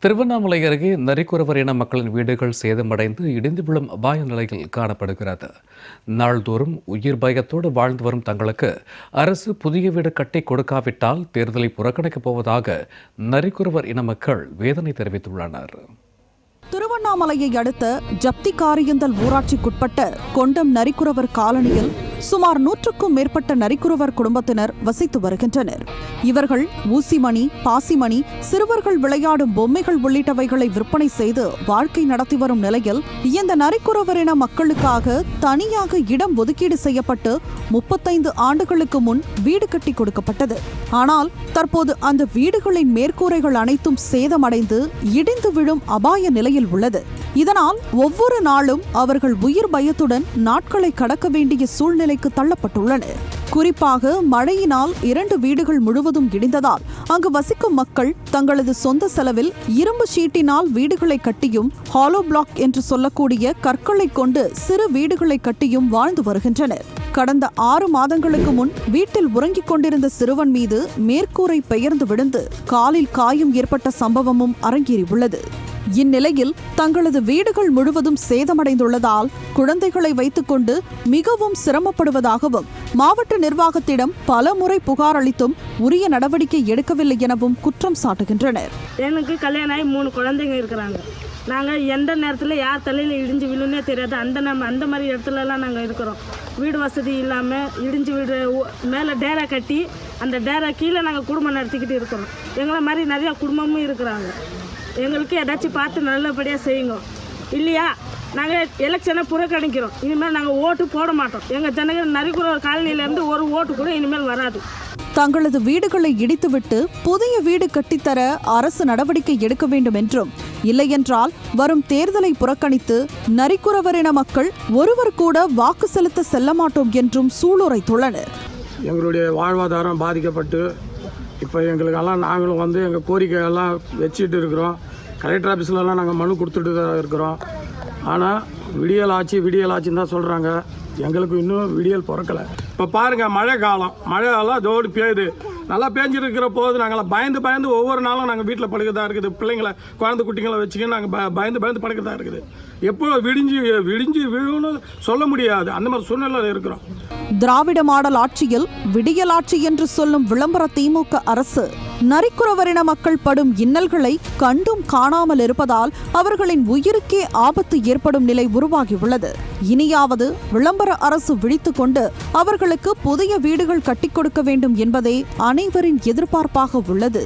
திருவண்ணாமலை அருகே நரிக்குறவர் இன மக்களின் வீடுகள் சேதமடைந்து இடிந்து விழும் அபாய நிலையில் காணப்படுகிறது. நாள்தோறும் உயிர் பயத்தோடு வாழ்ந்து வரும் தங்களுக்கு அரசு புதிய வீடு கட்டி கொடுக்காவிட்டால் தேர்தலை புறக்கணிக்கப் போவதாக நரிக்குறவர் இன மக்கள் வேதனை தெரிவித்துள்ளனர். திருவண்ணாமலையை அடுத்த ஜப்தி காரியந்தல் ஊராட்சிக்குட்பட்ட கொண்டம் நரிக்குறவர் காலனியில் சுமார் 100க்கும் மேற்பட்ட நரிக்குறவர் குடும்பத்தினர் வசித்து வருகின்றனர். இவர்கள் ஊசிமணி, பாசிமணி, சிறுவர்கள் விளையாடும் பொம்மைகள் உள்ளிட்டவைகளை விற்பனை செய்து வாழ்க்கை நடத்தி வரும் நிலையில் இந்த நரிக்குறவர் இன மக்களுக்காக தனியாக இடம் ஒதுக்கீடு செய்யப்பட்டு 35 ஆண்டுகளுக்கு முன் வீடு கட்டி கொடுக்கப்பட்டது. ஆனால் தற்போது அந்த வீடுகளின் மேற்கூரைகள் அனைத்தும் சேதமடைந்து இடிந்து விழும் அபாய நிலையில் உள்ளது. இதனால் ஒவ்வொரு நாளும் அவர்கள் உயிர் பயத்துடன் நாட்களை கடக்க வேண்டிய சூழ்நிலைக்கு தள்ளப்பட்டுள்ளனர். குறிப்பாக மழையினால் 2 வீடுகள் முழுவதும் இடிந்ததால் அங்கு வசிக்கும் மக்கள் தங்களது சொந்த செலவில் இரும்பு ஷீட்டினால் வீடுகளை கட்டியும் ஹாலோ பிளாக் என்று சொல்லக்கூடிய கற்களை கொண்டு சிறு வீடுகளை கட்டியும் வாழ்ந்து வருகின்றனர். கடந்த 6 மாதங்களுக்கு முன் வீட்டில் உறங்கிக் கொண்டிருந்த சிறுவன் மீது மேற்கூரை பெயர்ந்து விழுந்து காலில் காயம் ஏற்பட்ட சம்பவமும் அரங்கேறியுள்ளது. இந்நிலையில் தங்களது வீடுகள் முழுவதும் சேதமடைந்துள்ளதால் குழந்தைகளை வைத்துக்கொண்டு மிகவும் சிரமப்படுவதாகவும் மாவட்ட நிர்வாகத்திடம் பல முறை புகார் அளித்தும் உரிய நடவடிக்கை எடுக்கவில்லை எனவும் குற்றம் சாட்டுகின்றனர். எனக்கு கல்யாணம் ஆகி 3 குழந்தைங்க இருக்கிறாங்க. நாங்கள் எந்த நேரத்தில் யார் தலையில் இடிஞ்சு விழுன்னே தெரியாது. அந்த மாதிரி இடத்துலலாம் நாங்கள் இருக்கிறோம். வீடு வசதி இல்லாமல் இடிஞ்சு வீடு மேலே டேரா கட்டி அந்த டேரா கீழே நாங்கள் குடும்பம் நடத்திக்கிட்டு இருக்கிறோம். எங்களை மாதிரி நிறையா குடும்பமும் இருக்கிறாங்க. எங்களுக்கு ஏதாச்சும் பார்த்து நல்லபடியாக செய்யுங்க. இல்லையா நாங்கள் எலெக்ஷனை புறக்கணிக்கிறோம். இனிமேல் நாங்கள் ஓட்டு போட மாட்டோம். எங்கள் ஜனங்கள் நரிக்குறவர் காலனியிலேருந்து ஒரு ஓட்டு கூட இனிமேல் வராது. தங்களது வீடுகளை இடித்துவிட்டு புதிய வீடு கட்டித்தர அரசு நடவடிக்கை எடுக்க வேண்டும் என்றும், இல்லையென்றால் வரும் தேர்தலை புறக்கணித்து நரிக்குறவர் இன மக்கள் ஒருவர் கூட வாக்கு செலுத்த செல்ல மாட்டோம் என்றும் சூளுரைத்துள்ளனர். எங்களுடைய வாழ்வாதாரம் பாதிக்கப்பட்டு இப்போ எங்களுக்கெல்லாம் நாங்களும் எங்கள் கோரிக்கையெல்லாம் வச்சுட்டு இருக்கிறோம். கலெக்டர் ஆஃபீஸ்லலாம் நாங்கள் மனு கொடுத்துட்டு தான் இருக்கிறோம். ஆனால் விடியல் ஆச்சுன்னு தான் சொல்கிறாங்க. எங்களுக்கு இன்னும் விடியல் பிறக்கலை. இப்போ பாருங்கள், மழை காலம் அதோடு பெய்யுது. நல்லா பேஞ்சிருக்கிற போது நாங்கள் பயந்து ஒவ்வொரு நாளும் நாங்கள் வீட்டில் படுக்கிறதா இருக்குது. பிள்ளைங்களை குழந்தை குட்டிங்களை வச்சுக்கின்னு நாங்கள் பயந்து படுக்கிறதா இருக்குது. எப்போ விடிஞ்சு விழுன்னு சொல்ல முடியாது. அந்த மாதிரி சூழ்நிலை இருக்கிறோம். திராவிட மாடல் ஆட்சியில் விடியல் ஆட்சி என்று சொல்லும் விளம்பர திமுக அரசு நரிக்குறவரின மக்கள் படும் இன்னல்களை கண்டும் காணாமல் இருப்பதால் அவர்களின் உயிருக்கே ஆபத்து ஏற்படும் நிலை உருவாகியுள்ளது. இனியாவது விளம்பர அரசு விழித்துக் கொண்டு அவர்களுக்கு புதிய வீடுகள் கட்டிக் கொடுக்க வேண்டும் என்பதே அனைவரின் எதிர்பார்ப்பாக உள்ளது.